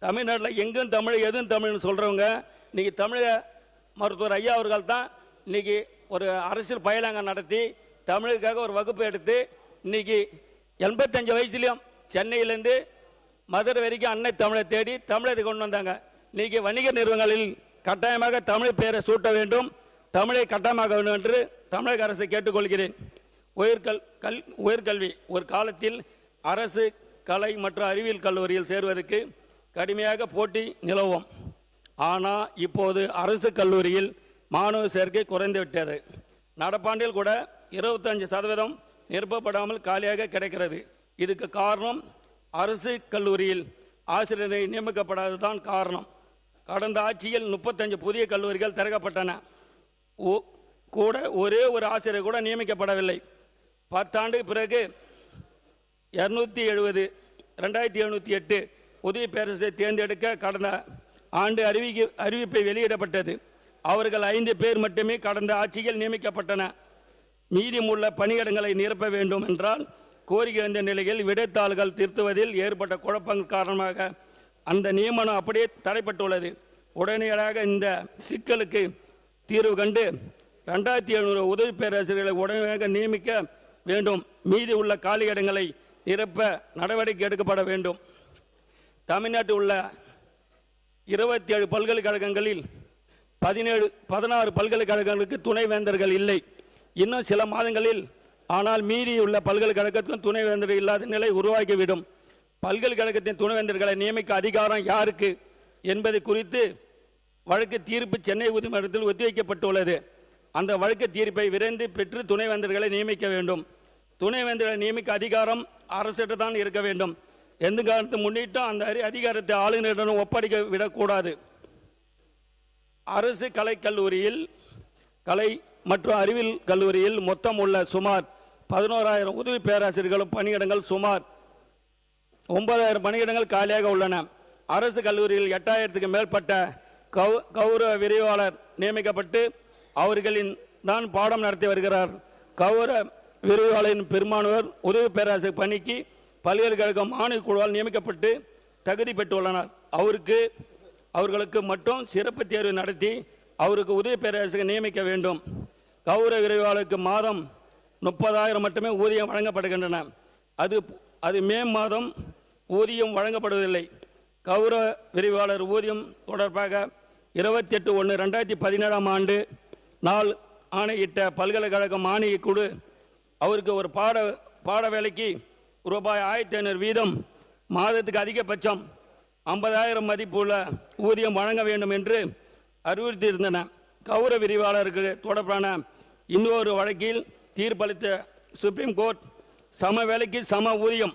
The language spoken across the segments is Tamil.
தமிழ்நாட்டில் எங்கும் தமிழ் எதுவும் தமிழ்னு சொல்கிறவங்க இன்றைக்கி தமிழக மருத்துவர் ஐயா அவர்கள் தான் இன்றைக்கி ஒரு அரசியல் பயிலங்க நடத்தி தமிழுக்காக ஒரு வகுப்பு எடுத்து இன்றைக்கி 85 வயசுலையும் சென்னையிலேருந்து மதுரை வரைக்கும் அன்னை தமிழை தேடி தமிழை கொண்டு வந்தாங்க. இன்றைக்கி வணிக நிறுவனங்களில் கட்டாயமாக தமிழ் பெயரை சூட்ட வேண்டும், தமிழை கட்டாயமாக வேண்டும் என்று தமிழக அரசை கேட்டுக்கொள்கிறேன். உயர்கல்வி ஒரு காலத்தில் அரசு கலை மற்றும் அறிவியல் கல்லூரியில் சேருவதற்கு கடுமையாக போட்டி நிலவும். ஆனால் இப்போது அரசு கல்லூரியில் மாணவர் சேர்க்கை குறைந்து விட்டது. நடப்பாண்டில் கூட 25% நிரப்பப்படாமல் காலியாக கிடைக்கிறது. இதுக்கு காரணம் அரசு கல்லூரியில் ஆசிரியரை நியமிக்கப்படாததுதான் காரணம். கடந்த ஆட்சியில் 35 புதிய கல்லூரிகள் திறக்கப்பட்டன. கூட ஒரே ஒரு ஆசிரியர் கூட நியமிக்கப்படவில்லை. 10 ஆண்டுக்கு பிறகு 2708 உதவி பேரரசை தேர்ந்தெடுக்க கடந்த ஆண்டு அறிவிப்பை வெளியிடப்பட்டது. அவர்கள் 5 பேர் மட்டுமே கடந்த ஆட்சியில் நியமிக்கப்பட்டன. மீதமுள்ள பணியிடங்களை நிரப்ப வேண்டும் என்றால் கோரிக்கை வந்த நிலையில் விடைத்தாள்கள் திருத்துவதில் ஏற்பட்ட குழப்பங்கள் காரணமாக அந்த நியமனம் அப்படியே தடைப்பட்டுள்ளது. உடனடியாக இந்த சிக்கலுக்கு தீர்வு கண்டு 2700 உதவி பேராசிரியர்களை உடனடியாக நியமிக்க வேண்டும். மீதி உள்ள காலியிடங்களை நிரப்ப நடவடிக்கை எடுக்கப்பட வேண்டும். தமிழ்நாட்டில் உள்ள 27 பல்கலைக்கழகங்களில் 16 பல்கலைக்கழகங்களுக்கு துணைவேந்தர்கள் இல்லை. இன்னும் சில மாதங்களில் ஆனால் மீதி உள்ள பல்கலைக்கழகத்துக்கும் துணைவேந்தர்கள் இல்லாத நிலை உருவாக்கிவிடும். பல்கலைக்கழகத்தின் துணைவேந்தர்களை நியமிக்க அதிகாரம் யாருக்கு என்பது குறித்து வழக்கு தீர்ப்பு சென்னை உயர்நீதிமன்றத்தில் ஒத்திவைக்கப்பட்டுள்ளது. அந்த வழக்கு தீர்ப்பை விரைந்து பெற்று துணைவேந்தர்களை நியமிக்க வேண்டும். துணைவேந்தர்களை நியமிக்க அதிகாரம் அரசிடம் தான் இருக்க வேண்டும். எந்த காரணத்தை முன்னிட்டும் அந்த அதிகாரத்தை ஆளுநரிடம் ஒப்படைக்க விடக்கூடாது. அரசு கலைக்கல்லூரியில் கலை மற்றும் அறிவியல் கல்லூரியில் மொத்தம் உள்ள சுமார் 11,000 உதவி பேராசிரியர்களும் பணியிடங்கள் சுமார் 9,000 பணியிடங்கள் காலியாக உள்ளன. அரசு கல்லூரியில் 8,000க்கு மேற்பட்ட கௌரவ விரிவாளர் நியமிக்கப்பட்டு அவர்களின் தான் பாடம் நடத்தி வருகிறார். கௌரவ விரிவாளரின் பெரும்பான்மையோர் உதவி பேராசிரியர் பணிக்கு பல்கலைக்கழக மாணவ குழுவால் நியமிக்கப்பட்டு தகுதி பெற்றுள்ளனர். அவர்களுக்கு மட்டும் சிறப்பு தேர்வு நடத்தி அவருக்கு உதவி பேராசிரியர் நியமிக்க வேண்டும். கௌரவ விரிவாளருக்கு மாதம் 30,000 மட்டுமே ஊதியம் வழங்கப்படுகின்றன. அது மே மாதம் ஊதியம் வழங்கப்படுவதில்லை. கௌரவ விரிவாளர் ஊதியம் தொடர்பாக 28/1/2017 ஆண்டு நாள் ஆணையிட்ட பல்கலைக்கழக மானிய குழு அவருக்கு ஒரு பாட வேலைக்கு ரூபாய் 1,500 வீதம் மாதத்துக்கு அதிகபட்சம் 50,000 மதிப்புள்ள ஊதியம் வழங்க வேண்டும் என்று அறிவுறுத்தியிருந்தன. கௌரவ விரிவாளருக்கு தொடர்பான இன்னொரு வழக்கில் தீர்ப்பளித்த சுப்ரீம் கோர்ட் சம வேலைக்கு சம ஊதியம்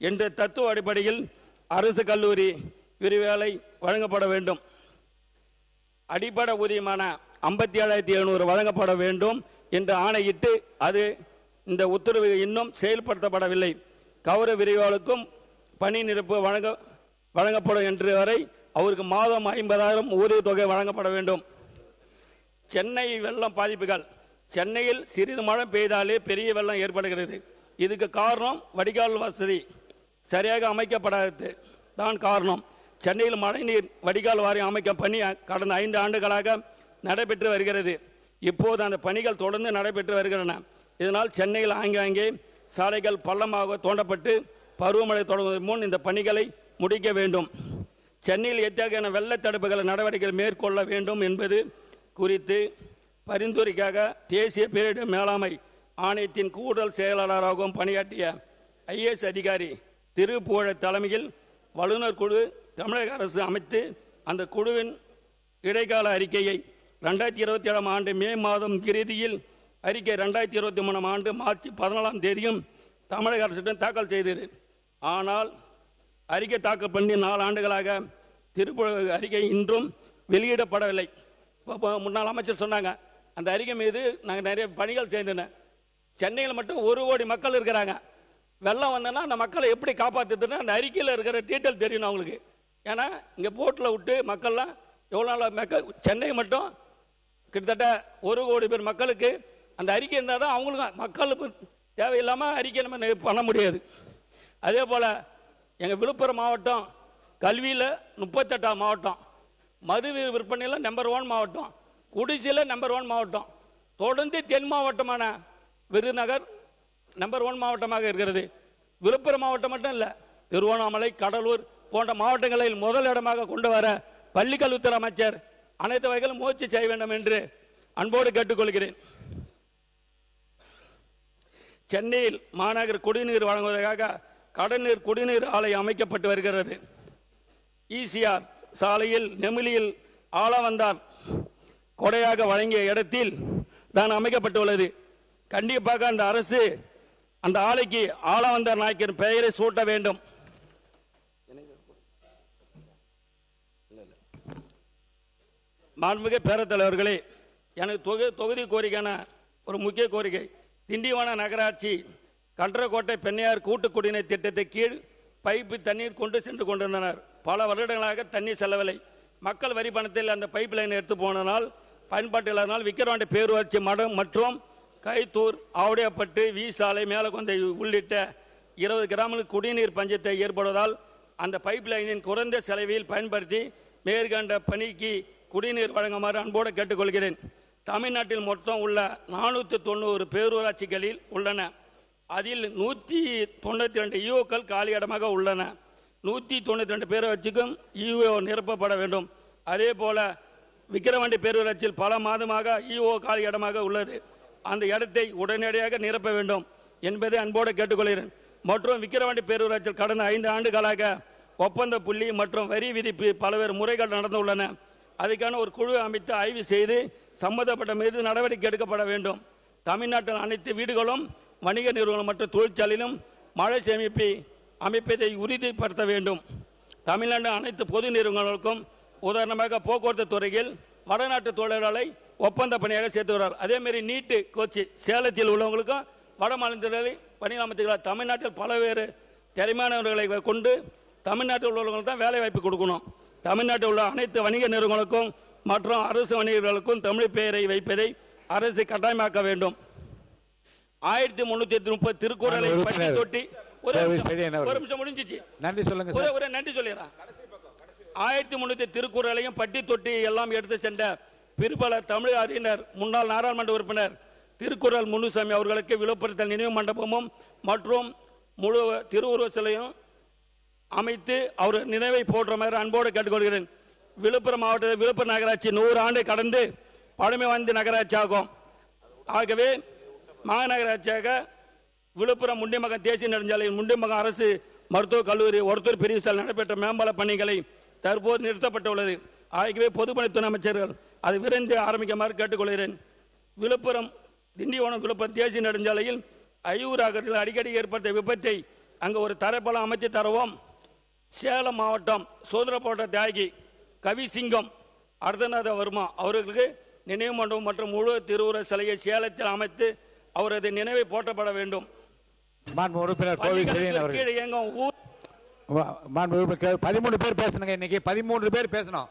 என்ற தத்துவ அடிப்படையில் அரசு கல்லூரி விரிவேலை வழங்கப்பட வேண்டும். அடிப்படை ஊதியமான 57,700 வழங்கப்பட வேண்டும் என்று ஆணையிட்டு இந்த உத்தரவு இன்னும் செயல்படுத்தப்படவில்லை. கௌரவ விரிவாளருக்கும் பணி நிரப்பு வழங்கப்படும் என்று வரை அவருக்கு மாதம் 50,000 ஊதியத்தொகை வழங்கப்பட வேண்டும். சென்னை வெள்ளம் பாதிப்புகள். சென்னையில் சிறிது மழை பெய்தாலே பெரிய வெள்ளம் ஏற்படுகிறது. இதுக்கு காரணம் வடிகால் வசதி சரியாக அமைக்கப்படாதது தான் காரணம். சென்னையில் மழைநீர் வடிகால் வாரியம் அமைக்கும் பணி கடந்த 5 ஆண்டுகளாக நடைபெற்று வருகிறது. இப்போது அந்த பணிகள் தொடர்ந்து நடைபெற்று வருகின்றன. இதனால் சென்னையில் ஆங்காங்கே சாலைகள் பள்ளமாக தோண்டப்பட்டு பருவமழை தொடங்குவதற்கு முன் இந்த பணிகளை முடிக்க வேண்டும். சென்னையில் எத்தகைய வெள்ள தடுப்புகள் நடவடிக்கைகள் மேற்கொள்ள வேண்டும் என்பது குறித்து பரிந்துரைக்காக தேசிய பேரிடர் மேலாண்மை ஆணையத்தின் கூடுதல் செயலாளராகவும் பணியாற்றிய IAS அதிகாரி திரு புகழ தலைமையில் வல்லுநர் குழு தமிழக அரசு அமைத்து அந்த குழுவின் இடைக்கால அறிக்கையை 2027 ஆண்டு மே மாதம் இறுதியில் அறிக்கை 2023 ஆண்டு மார்ச் 14 தேதியும் தமிழக அரசிடம் தாக்கல் செய்தது. ஆனால் அறிக்கை தாக்கல் பண்ணி 4 ஆண்டுகளாக திருப்புழ அறிக்கை இன்றும் வெளியிடப்படவில்லை. முன்னாள் அமைச்சர் சொன்னாங்க அந்த அறிக்கை மீது நாங்கள் நிறைய பணிகள் செய்தன. சென்னையில் மட்டும் 1 கோடி மக்கள் இருக்கிறாங்க. வெள்ளம் வந்தனா அந்த மக்களை எப்படி காப்பாற்றுதுன்னா அந்த அறிக்கையில் இருக்கிற டீட்டெயில் தெரியணும் அவங்களுக்கு. ஏன்னா இங்கே போட்டில் விட்டு மக்கள்லாம் எவ்வளோ நாள் மக்கள் சென்னை மட்டும் கிட்டத்தட்ட 1 கோடி பேர் மக்களுக்கு அந்த அறிக்கை இருந்தால் தான் அவங்களுக்கு மக்களுக்கு தேவையில்லாமல் அறிக்கை நம்ம பண்ண முடியாது. அதே போல் எங்கள் விழுப்புரம் மாவட்டம் கல்வியில் 38ஆம் மாவட்டம், மது விற்பனையில் நம்பர் 1 மாவட்டம், குடிசையில் நம்பர் 1 மாவட்டம். தொடர்ந்து தென் மாவட்டமான விருதுநகர் நம்பர் 1 மாவட்டமாக இருக்கிறது. விழுப்புரம் மாவட்டம் மட்டும் இல்லை, திருவண்ணாமலை, கடலூர் போன்ற மாவட்டங்களில் முதல் இடமாக கொண்டு வர பள்ளிக்கல்வித்துறை அமைச்சர் அனைத்து வகையிலும் முயற்சி செய்ய வேண்டும் என்று அன்போடு கேட்டுக்கொள்கிறேன். சென்னையில் மாநகர் குடிநீர் வழங்குவதற்காக கடல்நீர் குடிநீர் ஆலை அமைக்கப்பட்டு வருகிறது. ஈசிஆர் சாலையில் நெமிலியில் ஆளவந்தார் கொடையாக வழங்கிய இடத்தில் தான் அமைக்கப்பட்டுள்ளது. கண்டிப்பாக அந்த அரசு அந்த ஆலைக்கு ஆளவந்தார் நாயக்கர் பெயரை சூட்ட வேண்டும். மாண்புமிகு பேரவைத் தலைவர்களே, எனக்கு தொகுதி கோரிக்கையான ஒரு முக்கிய கோரிக்கை, திண்டிவனம் நகராட்சி கன்றக்கோட்டை பெண்ணையார் கூட்டு குடிநீர் திட்டத்தை கீழ் பைப்பு தண்ணீர் கொண்டு சென்று கொண்டிருந்தனர். பல வருடங்களாக தண்ணீர் செல்லவில்லை. மக்கள் வரி பணத்தில் அந்த பைப் லைன் எடுத்து போனால் பயன்பாட்டு இல்லாதனால் விக்கிரவாண்டி பேரூராட்சி மடம் மற்றும் கைத்தூர், ஆவுடையாப்பட்டு, வி சாலை, மேலகொந்தை உள்ளிட்ட 20 கிராமங்களுக்கு குடிநீர் பஞ்சத்தை ஏற்படுவதால் அந்த பைப் லைனின் குறைந்த செலவில் பயன்படுத்தி மேற்கண்ட பணிக்கு குடிநீர் வழங்குமாறு அன்போடு கேட்டுக்கொள்கிறேன். தமிழ்நாட்டில் மொத்தம் உள்ள 490 பேரூராட்சிகளில் உள்ளன. அதில் 192 ஈஓக்கள் காலியிடமாக உள்ளன. 192 பேரூராட்சிக்கும் ஈஓ நிரப்பப்பட வேண்டும். அதே போல விக்கிரவாண்டி பேரூராட்சியில் பல மாதமாக ஈஓ காலியிடமாக உள்ளது. அந்த இடத்தை உடனடியாக நிரப்ப வேண்டும் என்பதை அன்போடு கேட்டுக்கொள்கிறேன். மற்றும் விக்கிரவாண்டி பேரூராட்சியில் கடந்த 5 ஆண்டுகளாக ஒப்பந்த புள்ளி மற்றும் வரி விதிப்பு பல்வேறு முறைகள் நடந்துள்ளன. அதுக்கான ஒரு குழு அமைத்து ஆய்வு செய்து சம்பந்தப்பட்ட மீது நடவடிக்கை எடுக்கப்பட வேண்டும். தமிழ்நாட்டில் அனைத்து வீடுகளும் வணிக நிறுவனம் மற்றும் தொழிற்சாலையிலும் மழை சேமிப்பை அமைப்பதை உறுதிப்படுத்த வேண்டும். தமிழ்நாடு அனைத்து பொது நிறுவனங்களுக்கும் உதாரணமாக போக்குவரத்து துறையில் வடநாட்டு தொழிலாளரை ஒப்பந்த பணியாக சேர்த்து வருவார். அதேமாரி நீட்டு கோச்சி சேலத்தில் உள்ளவங்களுக்கும் வட மாநிலத்தில் பணியமர்த்துகிறார். தமிழ்நாட்டில் பல்வேறு திறமையானவர்களை கொண்டு தமிழ்நாட்டில் உள்ளவர்களுக்கு தான் வேலை வாய்ப்பு கொடுக்கணும். தமிழ்நாட்டில் உள்ள அனைத்து வணிக நிறுவனங்களுக்கும் மற்றும் அரசு வணிகர்களுக்கும் தமிழ் பெயரை வைப்பதை அரசு கட்டாயமாக்க வேண்டும். 1330 திருக்குறளை பட்டி தொட்டி ஒரு நிமிஷம் முடிஞ்சிச்சு. நன்றி சொல்லுங்க. நன்றி சொல்லிடுறேன். 1300 திருக்குறளையும் பட்டி தொட்டி எல்லாம் எடுத்து சென்ற பிற்பல தமிழ் அறிஞர் முன்னாள் நாடாளுமன்ற உறுப்பினர் திருக்குறள் முனுசாமி அவர்களுக்கு விழுப்புரத்தில் நினைவு மண்டபமும் மற்றும் முழு திருவுருவ சிலையும் அமைத்து அவர் நினைவை போற்றுமாறு அன்போடு கேட்டுக்கொள்கிறேன். விழுப்புரம் மாவட்டத்தில் விழுப்புரம் நகராட்சி 100 ஆண்டு கடந்து பழமை வாய்ந்த நகராட்சி ஆகும். ஆகவே மாநகராட்சியாக விழுப்புரம் முண்டிமகன் தேசிய நெடுஞ்சாலையில் முண்டிமகன் அரசு மருத்துவக் கல்லூரி ஒருத்தூர் பிரிவு சாலை நடைபெற்ற மேம்பால பணிகளை தற்போது நிறுத்தப்பட்டுள்ளது. ஆகவே பொதுப்பணித்துறை அமைச்சர்கள் அதை விரைந்து ஆரம்பிக்குமாறு கேட்டுக்கொள்கிறேன். விழுப்புரம் திண்டிவனம் விழுப்புரம் தேசிய நெடுஞ்சாலையில் ஐயூராகர்கள் அடிக்கடி ஏற்பட்ட விபத்தை அங்கு ஒரு தரைப்பாலம் அமைத்து தரவும். சேலம் மாவட்டம் சுதந்திர தியாகி கவிசிங்கம் அர்த்தநாத வர்மா அவர்களுக்கு நினைவு மண்டபம் மற்றும் முழு திருவுருவ சிலையை சேலத்தில் அமைத்து அவரது நினைவை போற்றப்பட வேண்டும். உறுப்பினர் 13 பேர் பேசணுங்க. இன்னைக்கு 13 பேர் பேசணும்.